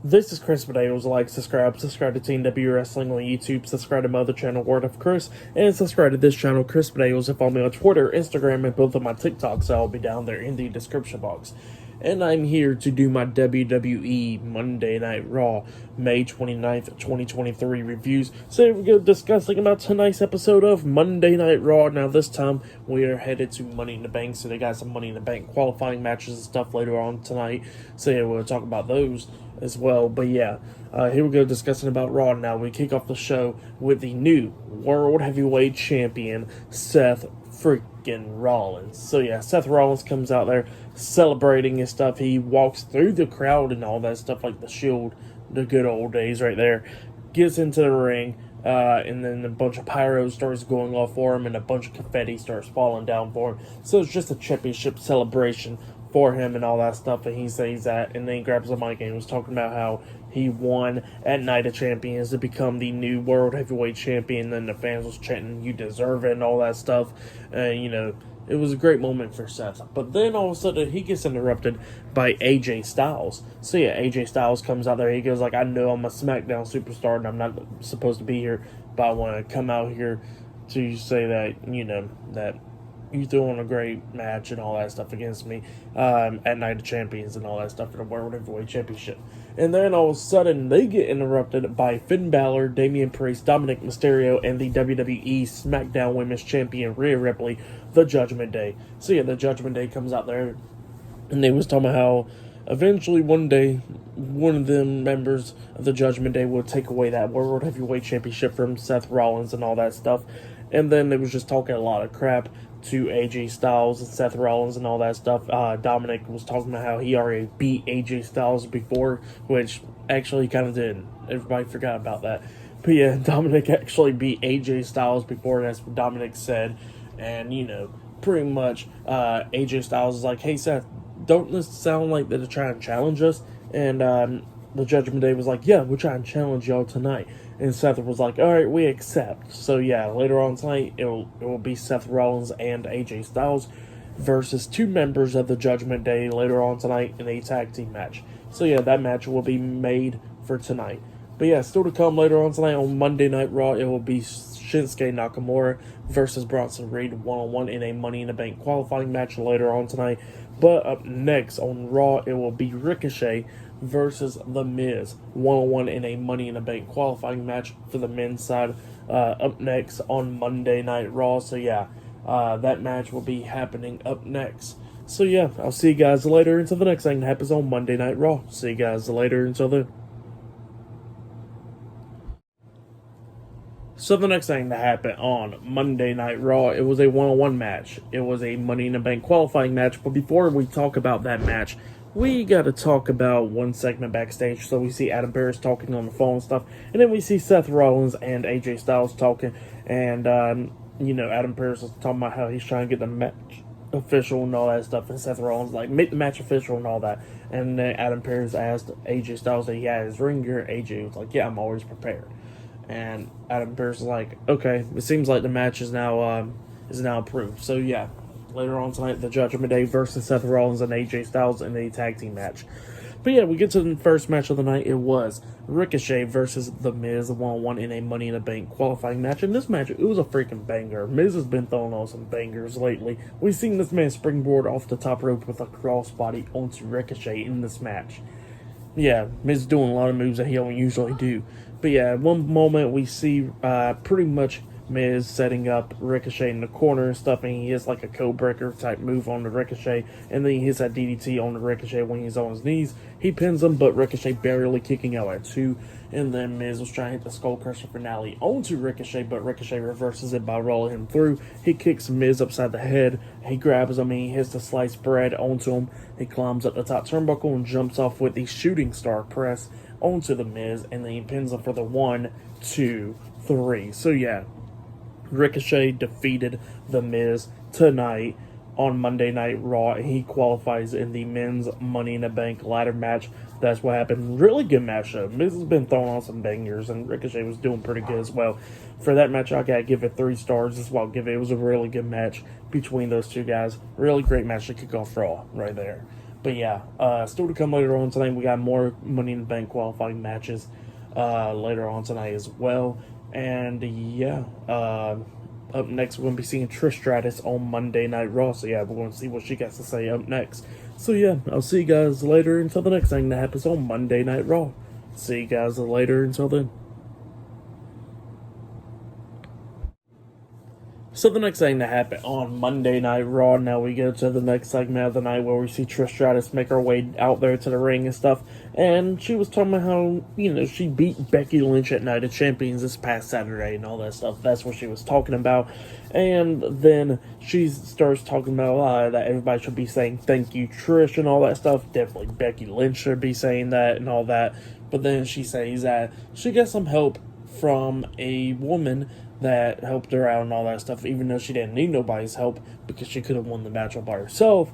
This is Chris Potatoes. Like, subscribe to TNW Wrestling on YouTube, subscribe to my other channel, Word of Chris, and subscribe to this channel, Chris Potatoes, and follow me on Twitter, Instagram, and both of my TikToks. I'll be down there in the description box. And I'm here to do my WWE Monday Night Raw, May 29th, 2023 reviews. So here we go, discussing about tonight's episode of Monday Night Raw. Now this time, we are headed to Money in the Bank, so they got some Money in the Bank qualifying matches and stuff later on tonight. So yeah, we'll talk about those as well. But yeah, here we go, discussing about Raw now. We kick off the show with the new World Heavyweight Champion, Seth freaking Rollins. So yeah, Seth Rollins comes out there celebrating and stuff. He walks through the crowd and all that stuff, like the Shield, the good old days right there. Gets into the ring, and then a bunch of pyro starts going off for him, and a bunch of confetti starts falling down for him. So it's just a championship celebration for him and all that stuff, and he says that, and then he grabs the mic and he was talking about how he won at Night of Champions to become the new World Heavyweight Champion, and the fans was chanting, "You deserve it," and all that stuff. It was a great moment for Seth. But then all of a sudden he gets interrupted by AJ Styles. So yeah, AJ Styles comes out there, he goes like, "I know I'm a SmackDown superstar and I'm not supposed to be here, but I want to come out here to say that, that you threw on a great match and all that stuff against me at Night of Champions and all that stuff for the World Heavyweight Championship." And then all of a sudden, they get interrupted by Finn Balor, Damian Priest, Dominic Mysterio, and the WWE SmackDown Women's Champion, Rhea Ripley, the Judgment Day. So yeah, the Judgment Day comes out there, and they was talking about how eventually one day, one of them members of the Judgment Day will take away that World Heavyweight Championship from Seth Rollins and all that stuff. And then they was just talking a lot of crap to AJ Styles and Seth Rollins and all that stuff. Dominic was talking about how he already beat AJ Styles before, which actually kind of did. Everybody forgot about that. But yeah, Dominic actually beat AJ Styles before, that's what Dominic said. And, pretty much AJ Styles is like, "Hey Seth, don't this sound like they're trying to challenge us?" And the Judgment Day was like, "Yeah, we're trying to challenge y'all tonight." And Seth was like, "All right, we accept." So yeah, later on tonight, it will be Seth Rollins and AJ Styles versus two members of the Judgment Day later on tonight in a tag team match. So yeah, that match will be made for tonight. But yeah, still to come later on tonight on Monday Night Raw, it will be Shinsuke Nakamura versus Bronson Reed one-on-one in a Money in the Bank qualifying match later on tonight. But up next on Raw, it will be Ricochet versus The Miz one-on-one in a Money in the Bank qualifying match for the men's side up next on Monday Night Raw. So yeah, that match will be happening up next. So yeah, I'll see you guys later until the next thing that happens on Monday Night Raw. See you guys later until then. So the next thing that happened on Monday Night Raw, it was a one-on-one match. It was a Money in the Bank qualifying match. But before we talk about that match, we got to talk about one segment backstage. So we see Adam Pearce talking on the phone and stuff. And then we see Seth Rollins and AJ Styles talking. And, Adam Pearce is talking about how he's trying to get the match official and all that stuff. And Seth Rollins like, "Make the match official" and all that. And then Adam Pearce asked AJ Styles if he had his ring gear. AJ was like, "Yeah, I'm always prepared." And Adam Pearce is like, "Okay, it seems like the match is now approved." So yeah, later on tonight, the Judgment Day versus Seth Rollins and AJ Styles in a tag team match. But yeah, we get to the first match of the night. It was Ricochet versus The Miz one-on-one in a Money in the Bank qualifying match. And this match, it was a freaking banger. Miz has been throwing on some bangers lately. We've seen this man springboard off the top rope with a crossbody onto Ricochet in this match. Yeah, Miz doing a lot of moves that he don't usually do. But yeah, at one moment we see pretty much Miz setting up Ricochet in the corner and stuff, and he hits like a code breaker type move on the Ricochet, and then he hits that DDT on the Ricochet when he's on his knees. He pins him, but Ricochet barely kicking out at 2, and then Miz was trying to hit the Skull Crusher finale onto Ricochet, but Ricochet reverses it by rolling him through. He kicks Miz upside the head, he grabs him, and he hits the sliced bread onto him. He climbs up the top turnbuckle and jumps off with the shooting star press onto the Miz, and then he pins him for the 1, 2, 3. So yeah, Ricochet defeated The Miz tonight on Monday Night Raw. He qualifies in the men's Money in the Bank ladder match. That's what happened. Really good match though. Miz has been throwing on some bangers, and Ricochet was doing pretty good as well. For that match, I gotta give it 3 stars. That's what I'll give it. It was a really good match between those two guys. Really great match to kick off Raw right there. But yeah, still to come later on tonight. We got more Money in the Bank qualifying matches later on tonight as well. And yeah, up next we're going to be seeing Trish Stratus on Monday Night Raw. So yeah, we're going to see what she got to say up next. So yeah, I'll see you guys later until the next thing that happens on Monday Night Raw. See you guys later until then. So the next thing that happened on Monday Night Raw, now we go to the next segment of the night where we see Trish Stratus make her way out there to the ring and stuff. And she was talking about how, she beat Becky Lynch at Night of Champions this past Saturday and all that stuff. That's what she was talking about. And then she starts talking about that everybody should be saying thank you, Trish, and all that stuff. Definitely Becky Lynch should be saying that and all that. But then she says that she got some help from a woman that helped her out and all that stuff, even though she didn't need nobody's help because she could have won the match all by herself.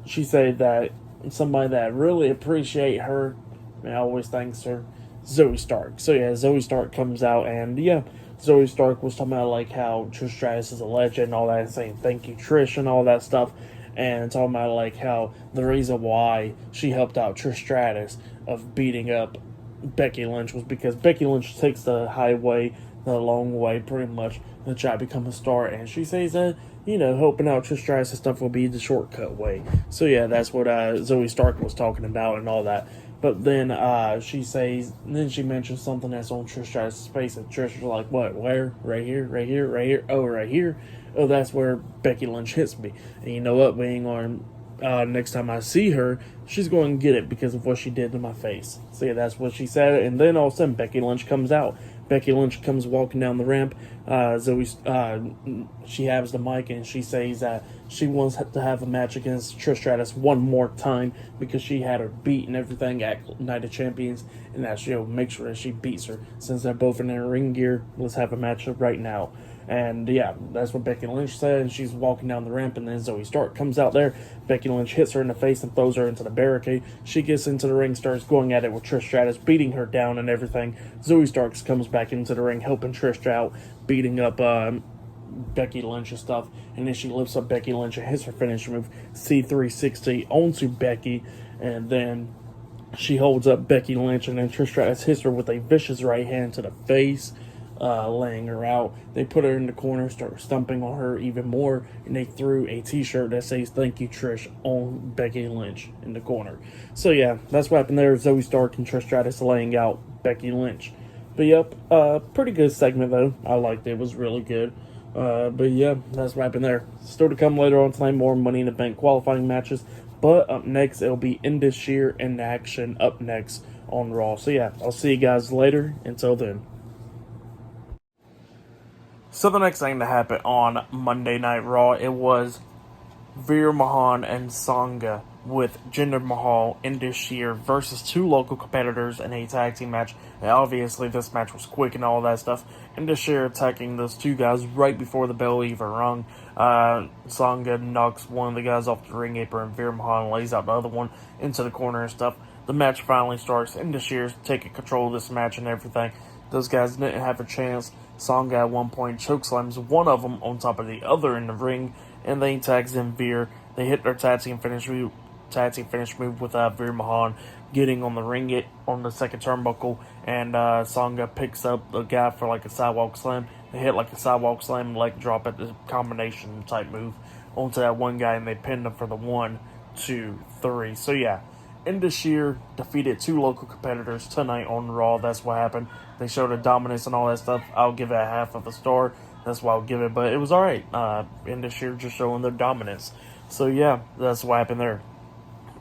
She said that somebody that really appreciate her and always thanks her, Zoe Stark. So yeah, Zoe Stark comes out, and yeah, Zoe Stark was talking about like how Trish Stratus is a legend and all that, and saying thank you Trish and all that stuff, and talking about like how the reason why she helped out Trish Stratus of beating up Becky Lynch was because Becky Lynch takes the highway, the long way, pretty much, to try to become a star. And she says that, helping out Trish Stratus and stuff will be the shortcut way. So yeah, that's what Zoe Stark was talking about and all that. But then she says, then she mentions something that's on Trish Stratus' face, and Trish was like, what, where? Right here, right here, right here, oh, right here. Oh, that's where Becky Lynch hits me. And you know what, being on next time I see her, she's going to get it because of what she did to my face. So yeah, that's what she said. And then all of a sudden, Becky Lynch comes out. Becky Lynch comes walking down the ramp. She has the mic, and she says that she wants to have a match against Trish Stratus one more time because she had her beat and everything at Night of Champions, and that she'll make sure that she beats her. Since they're both in their ring gear, let's have a match right now. And yeah, that's what Becky Lynch said, and she's walking down the ramp, and then Zoe Stark comes out there. Becky Lynch hits her in the face and throws her into the barricade. She gets into the ring, starts going at it with Trish Stratus, beating her down and everything. Zoe Stark comes back into the ring, helping Trish out, beating up Becky Lynch and stuff. And then she lifts up Becky Lynch and hits her finisher move, C360, onto Becky, and then she holds up Becky Lynch, and then Trish Stratus hits her with a vicious right hand to the face, laying her out. They put her in the corner, start stumping on her even more, and they threw a t-shirt that says thank you Trish on Becky Lynch in the corner. So yeah, that's what happened there. Zoe Stark and Trish Stratus laying out Becky Lynch. But yep, pretty good segment though. I liked it. It was really good. But yeah, that's what happened there. Still to come later on tonight, more Money in the Bank qualifying matches. But up next, it'll be Indus Sher in action up next on Raw. So yeah, I'll see you guys later. Until then. So the next thing that happened on Monday Night Raw, it was Veer Mahan and Sangha with Jinder Mahal, Indus Sher versus two local competitors in a tag team match. And obviously this match was quick and all that stuff. Indus Sher attacking those two guys right before the bell even rung. Sangha knocks one of the guys off the ring apron, and Veer Mahan lays out the other one into the corner and stuff. The match finally starts. Indus Sher's taking control of this match and everything. Those guys didn't have a chance. Sangha at one point chokeslams one of them on top of the other in the ring, and they tags in Veer. They hit their tag team finish move with Veer Mahan getting on the ring on the second turnbuckle, and Sangha picks up the guy for like a sidewalk slam. They hit like a sidewalk slam leg drop at the combination type move onto that one guy, and they pinned him for the 1, 2, 3. So yeah, Indus Sher defeated two local competitors tonight on Raw. That's what happened. They showed a dominance and all that stuff. I'll give it a half of a star. That's why I'll give it. But it was alright. Indus Sher just showing their dominance. So yeah, that's what happened there.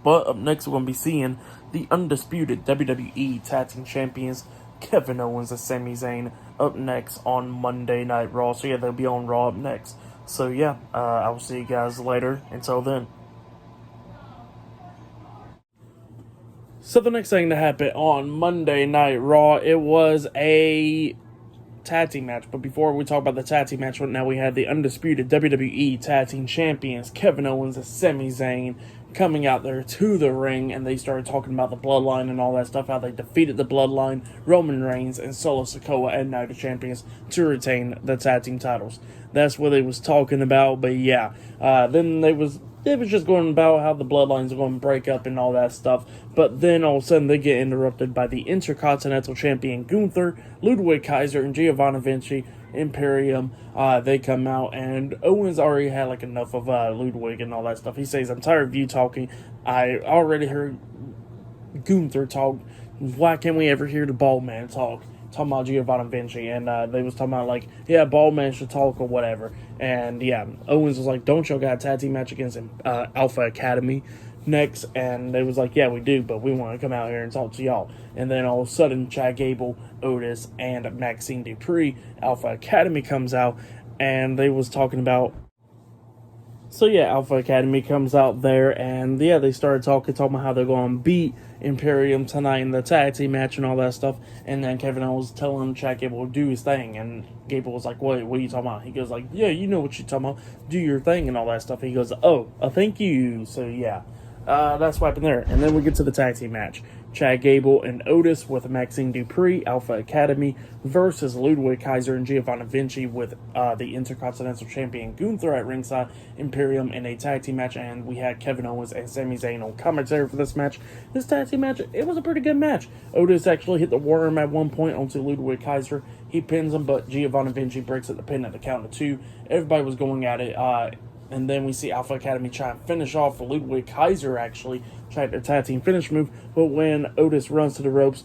But up next, we're going to be seeing the undisputed WWE Tag Team Champions, Kevin Owens and Sami Zayn, up next on Monday Night Raw. So yeah, they'll be on Raw up next. So yeah, I will see you guys later. Until then. So the next thing that happened on Monday Night Raw, it was a tag team match. But before we talk about the tag team match, now we had the undisputed WWE Tag Team Champions, Kevin Owens and Sami Zayn, coming out there to the ring, and they started talking about the Bloodline and all that stuff, how they defeated the Bloodline, Roman Reigns, and Solo Sikoa at Night of Champions to retain the tag team titles. That's what they was talking about. But yeah, then it it was just going about how the bloodlines are going to break up and all that stuff. But then all of a sudden they get interrupted by the Intercontinental Champion Gunther, Ludwig Kaiser, and Giovanni Vinci Imperium. They come out, and Owens already had like enough of Ludwig and all that stuff. He says, "I'm tired of you talking. I already heard Gunther talk. Why can't we ever hear the bald man talk?" Talking about Giovanni Vinci, and they was talking about like, yeah, bald man should talk or whatever. And yeah, Owens was like, "Don't y'all got a tag team match against Alpha Academy next?" And they was like, "Yeah, we do, but we want to come out here and talk to y'all." And then all of a sudden, Chad Gable, Otis, and Maxine Dupree, Alpha Academy comes out, and they was talking about. So yeah, Alpha Academy comes out there, and yeah, they started talking about how they're going to beat Imperium tonight in the tag team match and all that stuff. And then Kevin Owens was telling Chad Gable to do his thing, and Gable was like, what are you talking about?" He goes like, "Yeah, you know what you're talking about. Do your thing and all that stuff." He goes, "Oh, thank you." So yeah, that's what happened there. And then we get to the tag team match. Chad Gable and Otis with Maxine Dupree, Alpha Academy, versus Ludwig Kaiser and Giovanni Vinci with the Intercontinental Champion Gunther at ringside, Imperium in a tag team match. And we had Kevin Owens and Sami Zayn on commentary for this match. This tag team match, it was a pretty good match. Otis actually hit the worm at one point onto Ludwig Kaiser. He pins him, but Giovanni Vinci breaks at the pin at the count of 2. Everybody was going at it. And then we see Alpha Academy try and finish off Ludwig Kaiser, actually tried their tag team finish move. But when Otis runs to the ropes,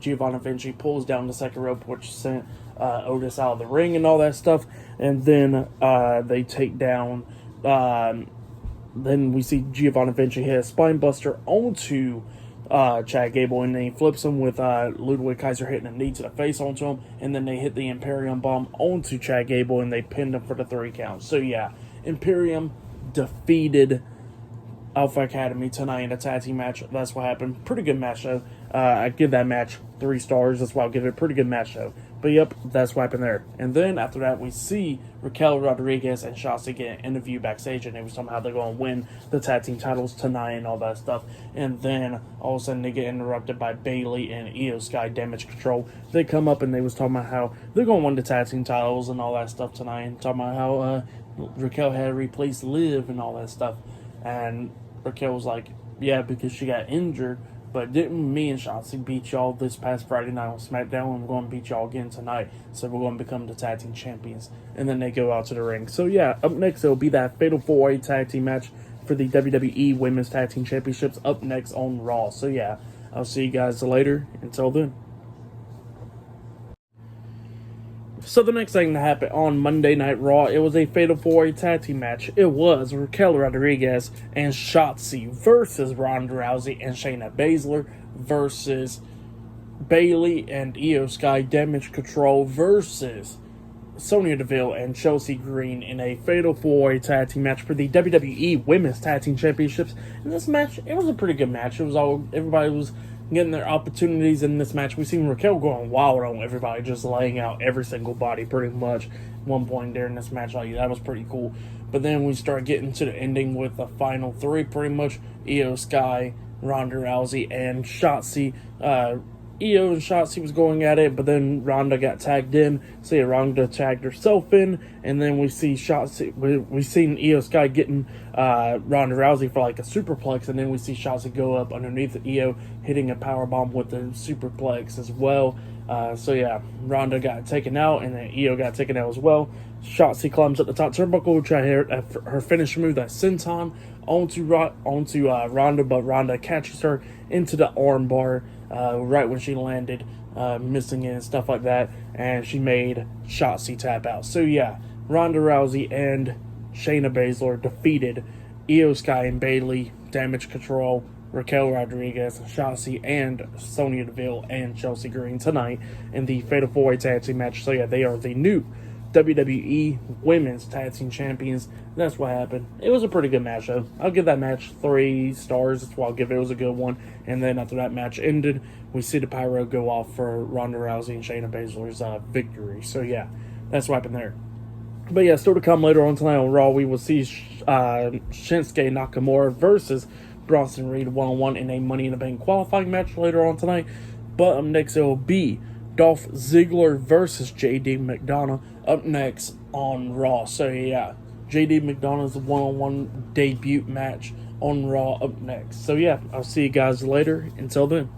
Giovanni Vinci pulls down the second rope, which sent Otis out of the ring and all that stuff. And then they take down. Then we see Giovanni Vinci hit a spine buster onto Chad Gable, and then he flips him with Ludwig Kaiser hitting a knee to the face onto him. And then they hit the Imperium bomb onto Chad Gable, and they pinned him for the 3 count. So yeah, Imperium defeated Alpha Academy tonight in a tag team match. That's what happened. Pretty good match, though. I give that match 3 stars. That's why I'll give it a pretty good match, though. But yep, that's what happened there. And then after that, we see Raquel Rodriguez and Shotzi get an interview backstage, and they was talking how they're going to win the tag team titles tonight and all that stuff. And then all of a sudden, they get interrupted by Bayley and Io Sky Damage Control. They come up and they was talking about how they're going to win the tag team titles and all that stuff tonight, and talking about how Raquel had to replace Liv and all that stuff. And Raquel was like, "Yeah, because she got injured, but didn't me and Shotzi beat y'all this past Friday night on SmackDown, and we're going to beat y'all again tonight, so we're going to become the tag team champions." And then they go out to the ring. So yeah, up next it'll be that Fatal 4-Way tag team match for the WWE Women's Tag Team Championships up next on Raw. So yeah, I'll see you guys later. Until then. So the next thing that happened on Monday Night Raw, it was a Fatal 4-Way tag team match. It was Raquel Rodriguez and Shotzi versus Ronda Rousey and Shayna Baszler versus Bayley and Io Sky Damage Control versus Sonya Deville and Chelsea Green in a Fatal 4-Way tag team match for the WWE Women's Tag Team Championships. In this match, it was a pretty good match. It was everybody was getting their opportunities in this match. We seen Raquel going wild on everybody, just laying out every single body pretty much at one point during this match. Like, that was pretty cool. But then we start getting to the ending with the final 3 pretty much. Io Sky, Ronda Rousey, and Shotzi. Io and Shotzi was going at it, but then Ronda got tagged in. So yeah, Ronda tagged herself in, and then we see Shotzi. We seen Io Sky getting Ronda Rousey for like a superplex, and then we see Shotzi go up underneath Io, hitting a powerbomb with the superplex as well. So yeah, Ronda got taken out, and then Io got taken out as well. Shotzi climbs up the top turnbuckle, try to hit her finish move, that senton, onto Ronda, but Ronda catches her into the armbar right when she landed, missing it and stuff like that, and she made Shotzi tap out. So yeah, Ronda Rousey and Shayna Baszler defeated Io Sky and Bayley, Damage Control, Raquel Rodriguez, Shotzi, and Sonya Deville and Chelsea Green tonight in the Fatal 4-Way tag team match. So yeah, they are the new WWE Women's Tag Team Champions. That's what happened. It was a pretty good match, though. I'll give that match 3 stars. That's what I'll give it. It was a good one. And then after that match ended, we see the pyro go off for Ronda Rousey and Shayna Baszler's victory. So yeah, that's what happened there. But yeah, still to come later on tonight on Raw, we will see Shinsuke Nakamura versus Bronson Reed 1-on-1 in a Money in the Bank qualifying match later on tonight. But up next, it will be Dolph Ziggler versus JD McDonough up next on Raw. So yeah, JD McDonough's one-on-one debut match on Raw up next. So yeah, I'll see you guys later. Until then.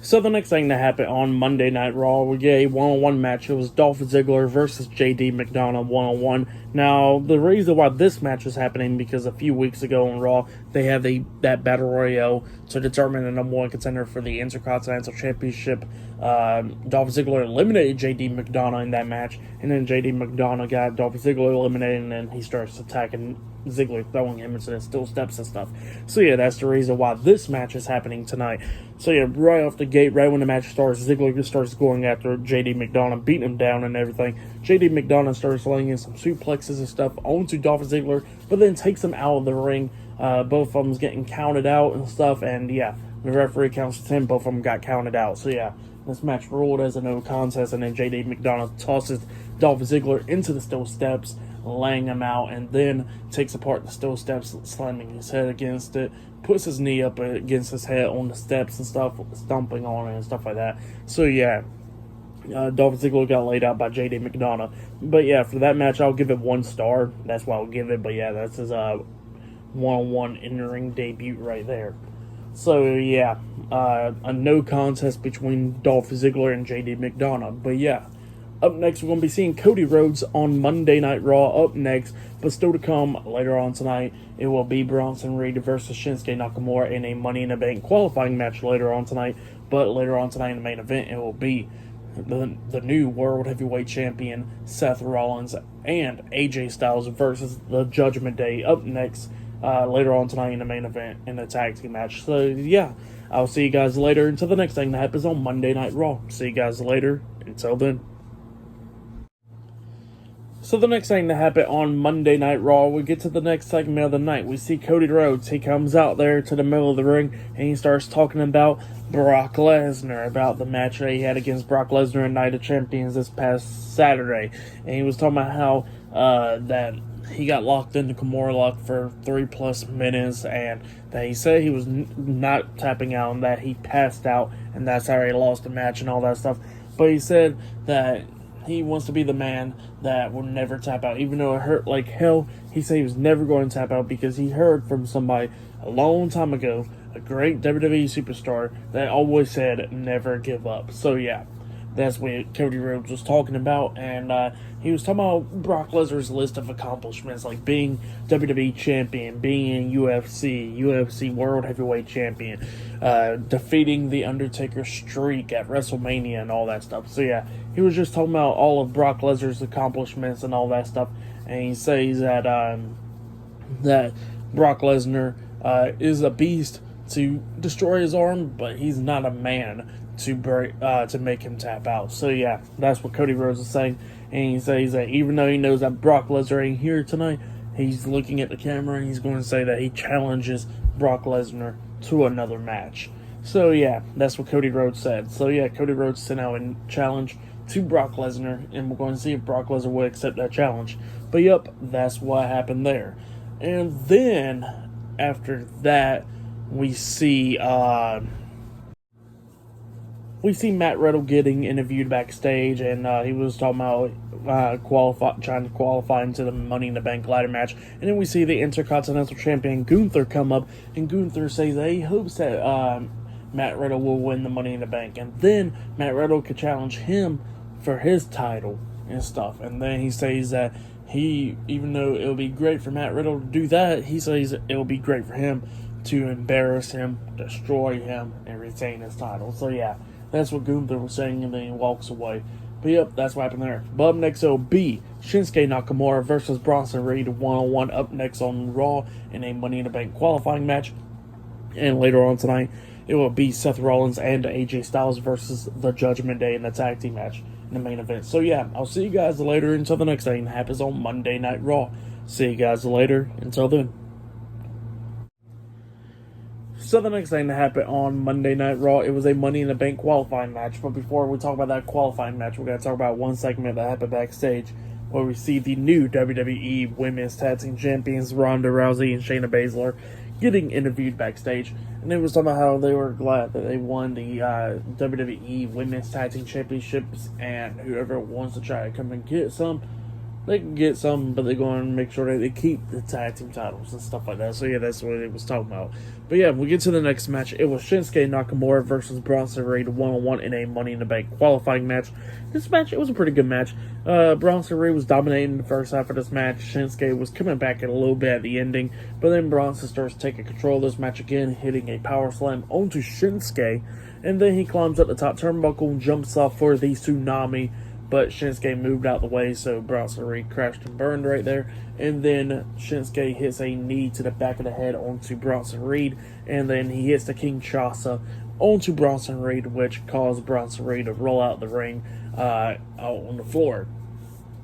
So the next thing that happened on Monday Night Raw, we get a one-on-one match. It was Dolph Ziggler versus JD McDonough one-on-one. Now, the reason why this match is happening because a few weeks ago on Raw, they had that Battle Royale to determine the number one contender for the Intercontinental Championship. Dolph Ziggler eliminated JD McDonough in that match, and then JD McDonough got Dolph Ziggler eliminated, and then he starts attacking Ziggler, throwing him into the steel steps and stuff. So yeah, that's the reason why this match is happening tonight. So yeah, right off the gate, right when the match starts, Ziggler just starts going after JD McDonough, beating him down and everything. JD McDonough starts laying in some suplexes and stuff onto Dolph Ziggler, but then takes him out of the ring. Both of them's getting counted out and stuff, and yeah, the referee counts to 10, both of them got counted out. So yeah, this match ruled as a no contest, and then JD McDonough tosses Dolph Ziggler into the steel steps, laying him out, and then takes apart the steel steps, slamming his head against it, puts his knee up against his head on the steps and stuff, stomping on it and stuff like that. So yeah, Dolph Ziggler got laid out by JD McDonough. But yeah, for that match, I'll give it 1 star. That's what I'll give it. But yeah, that's his one-on-one in-ring debut right there. So yeah, a no contest between Dolph Ziggler and JD McDonough. But yeah, up next we're going to be seeing Cody Rhodes on Monday Night Raw up next. But still to come later on tonight, it will be Bronson Reed versus Shinsuke Nakamura in a Money in the Bank qualifying match later on tonight. But later on tonight in the main event, it will be the new World Heavyweight Champion Seth Rollins and AJ Styles versus the Judgment Day up next later on tonight in the main event in a tag team match. So yeah, I'll see you guys later until the next thing that happens on Monday Night Raw. See you guys later. Until then. So the next thing that happened on Monday Night Raw, we get to the next segment of the night. We see Cody Rhodes. He comes out there to the middle of the ring and he starts talking about Brock Lesnar, about the match that he had against Brock Lesnar in Night of Champions this past Saturday. And he was talking about how that he got locked into Kimura lock for 3+ minutes, and that he said he was not tapping out and that he passed out, and that's how he lost the match and all that stuff. But he said that he wants to be the man that will never tap out. Even though it hurt like hell, he said he was never going to tap out because he heard from somebody a long time ago, a great WWE superstar, that always said, never give up. So yeah, that's what Cody Rhodes was talking about. And he was talking about Brock Lesnar's list of accomplishments, like being WWE Champion, being in UFC World Heavyweight Champion, defeating The Undertaker's streak at WrestleMania and all that stuff. So yeah, he was just talking about all of Brock Lesnar's accomplishments and all that stuff. And he says that that Brock Lesnar is a beast to destroy his arm, but he's not a man to make him tap out. So yeah, that's what Cody Rhodes is saying. And he says that even though he knows that Brock Lesnar ain't here tonight, he's looking at the camera and he's going to say that he challenges Brock Lesnar to another match. So yeah, that's what Cody Rhodes said. So yeah, Cody Rhodes sent out a challenge to Brock Lesnar, and we're going to see if Brock Lesnar will accept that challenge. But yep, that's what happened there. And then after that, we see Matt Riddle getting interviewed backstage, and he was talking about trying to qualify into the Money in the Bank ladder match. And then we see the Intercontinental Champion Gunther come up, and Gunther says that he hopes that Matt Riddle will win the Money in the Bank, and then Matt Riddle could challenge him for his title and stuff. And then he says that even though it would be great for Matt Riddle to do that, he says it will be great for him to embarrass him, destroy him, and retain his title. So yeah, that's what Gunther was saying, and then he walks away. But yep, that's what happened there. But up next, it'll be Shinsuke Nakamura versus Bronson Reed one-on-one up next on Raw in a Money in the Bank qualifying match. And later on tonight, it will be Seth Rollins and AJ Styles versus the Judgment Day in the tag team match in the main event. So yeah, I'll see you guys later until the next thing that happens on Monday Night Raw. See you guys later. Until then. So the next thing that happened on Monday Night Raw, it was a Money in the Bank qualifying match. But before we talk about that qualifying match, we're going to talk about one segment that happened backstage, where we see the new WWE Women's Tag Team Champions Ronda Rousey and Shayna Baszler getting interviewed backstage. And they was talking about how they were glad that they won the WWE Women's Tag Team Championships, and whoever wants to try to come and get some, they can get some, but they're going to make sure that they keep the tag team titles and stuff like that. So yeah, that's what it was talking about. But yeah, we get to the next match. It was Shinsuke Nakamura versus Bronson Reed 1-on-1 in a Money in the Bank qualifying match. This match, it was a pretty good match. Bronson Reed was dominating the first half of this match. Shinsuke was coming back a little bit at the ending, but then Bronson starts taking control of this match again, hitting a power slam onto Shinsuke, and then he climbs up the top turnbuckle and jumps off for the tsunami, but Shinsuke moved out the way, so Bronson Reed crashed and burned right there. And then Shinsuke hits a knee to the back of the head onto Bronson Reed, and then he hits the Kinshasa onto Bronson Reed, which caused Bronson Reed to roll out the ring out on the floor.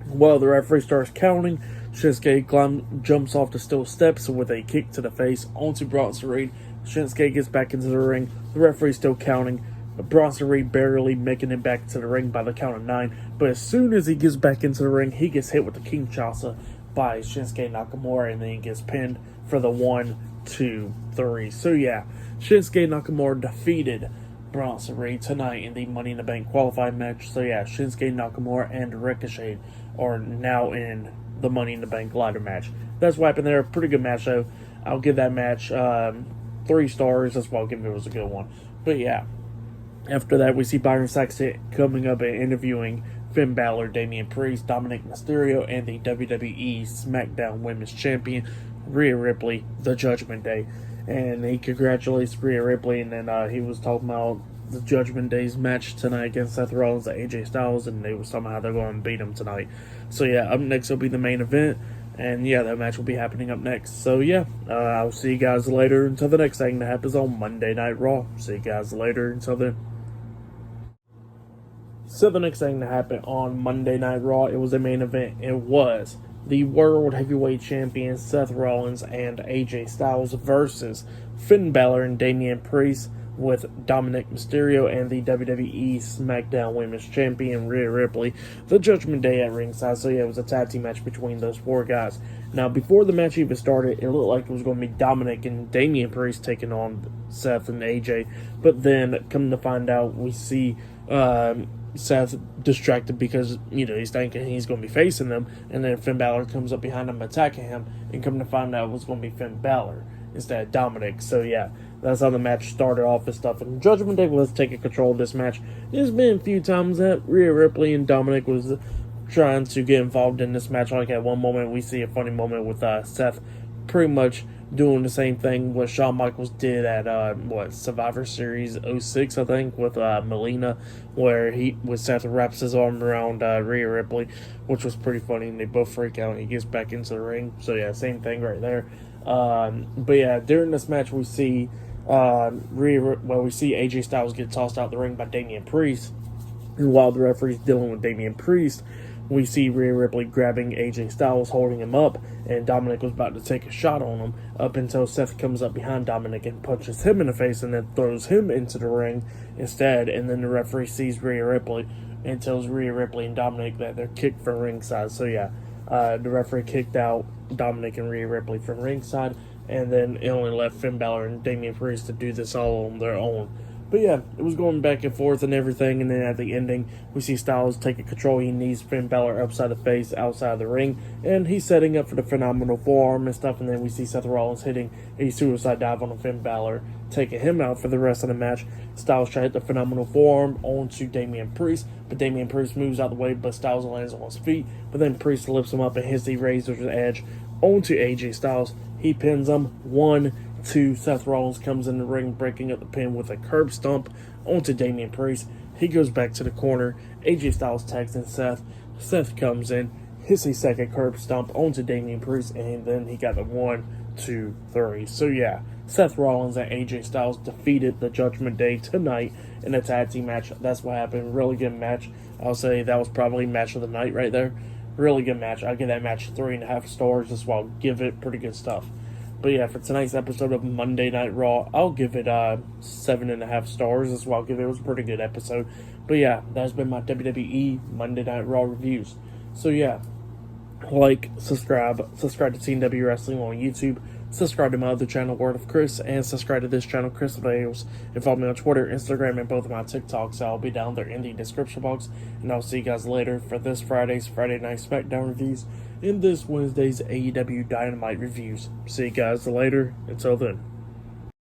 While the referee starts counting, Shinsuke jumps off the steel steps with a kick to the face onto Bronson Reed. Shinsuke gets back into the ring. The referee's still counting. Bronson Reed barely making it back to the ring by the count of 9. But as soon as he gets back into the ring, he gets hit with the Kinshasa by Shinsuke Nakamura, and then he gets pinned for the 1, 2, 3. So yeah, Shinsuke Nakamura defeated Bronson Reed tonight in the Money in the Bank qualifying match. So yeah, Shinsuke Nakamura and Ricochet are now in the Money in the Bank ladder match. That's what happened there. Pretty good match though. I'll give that match 3 stars. That's why I'll give it was a good one. But yeah. After that, we see Byron Saxton coming up and interviewing Finn Balor, Damian Priest, Dominic Mysterio, and the WWE SmackDown Women's Champion, Rhea Ripley, the Judgment Day. And he congratulates Rhea Ripley, and then he was talking about the Judgment Day's match tonight against Seth Rollins and AJ Styles, and they was talking about how they're going to beat him tonight. So yeah, up next will be the main event, and yeah, that match will be happening up next. So yeah, I'll see you guys later until the next thing that happens on Monday Night Raw. See you guys later until then. So the next thing that happened on Monday Night Raw, it was a main event. It was the World Heavyweight Champion Seth Rollins and AJ Styles versus Finn Balor and Damian Priest with Dominic Mysterio and the WWE SmackDown Women's Champion Rhea Ripley, the Judgment Day at ringside. So yeah, it was a tag team match between those 4 guys. Now, before the match even started, it looked like it was going to be Dominic and Damian Priest taking on Seth and AJ. But then, come to find out, we see Seth distracted because, he's thinking he's going to be facing them, and then Finn Balor comes up behind him attacking him, and come to find out it was going to be Finn Balor instead of Dominic. So yeah, that's how the match started off and stuff, and Judgment Day was taking control of this match. There's been a few times that Rhea Ripley and Dominic was trying to get involved in this match. Like at one moment we see a funny moment with Seth pretty much doing the same thing what Shawn Michaels did at Survivor Series 06, I think, with Melina, where Seth wraps his arm around Rhea Ripley, which was pretty funny, and they both freak out and he gets back into the ring. So yeah, same thing right there. But yeah, during this match we see AJ Styles get tossed out the ring by Damian Priest, and while the referee's dealing with Damian Priest, we see Rhea Ripley grabbing AJ Styles, holding him up, and Dominic was about to take a shot on him up until Seth comes up behind Dominic and punches him in the face and then throws him into the ring instead. And then the referee sees Rhea Ripley and tells Rhea Ripley and Dominic that they're kicked from ringside. So yeah, the referee kicked out Dominic and Rhea Ripley from ringside, and then it only left Finn Balor and Damian Priest to do this all on their own. But yeah, it was going back and forth and everything, and then at the ending, we see Styles taking control. He knees Finn Balor upside the face outside of the ring, and he's setting up for the phenomenal forearm and stuff, and then we see Seth Rollins hitting a suicide dive on Finn Balor, taking him out for the rest of the match. Styles tries to hit the phenomenal forearm onto Damian Priest, but Damian Priest moves out the way, but Styles lands on his feet, but then Priest lifts him up and hits the razor's edge onto AJ Styles. He pins him 1, 2, Seth Rollins comes in the ring, breaking up the pin with a curb stomp onto Damian Priest. He goes back to the corner. AJ Styles tags in Seth. Seth comes in, hits a second curb stomp onto Damian Priest, and then he got the 1, 2, 3. So yeah, Seth Rollins and AJ Styles defeated the Judgment Day tonight in a tag team match. That's what happened. Really good match. I'll say that was probably match of the night right there. Really good match. I'll give that match 3.5 stars. That's why I'll give it pretty good stuff. But yeah, for tonight's episode of Monday Night Raw, I'll give it 7.5 stars. That's why I'll give it. It was a pretty good episode. But yeah, that's been my WWE Monday Night Raw reviews. So yeah, like, subscribe to Team W Wrestling on YouTube. subscribe to my other channel, Word of Chris, and subscribe to this channel, Chris Videos, and follow me on Twitter, Instagram, and both of my TikToks. I'll be down there in the description box, and I'll see you guys later for this Friday's Friday Night SmackDown reviews and this Wednesday's AEW Dynamite reviews. See you guys later. Until then.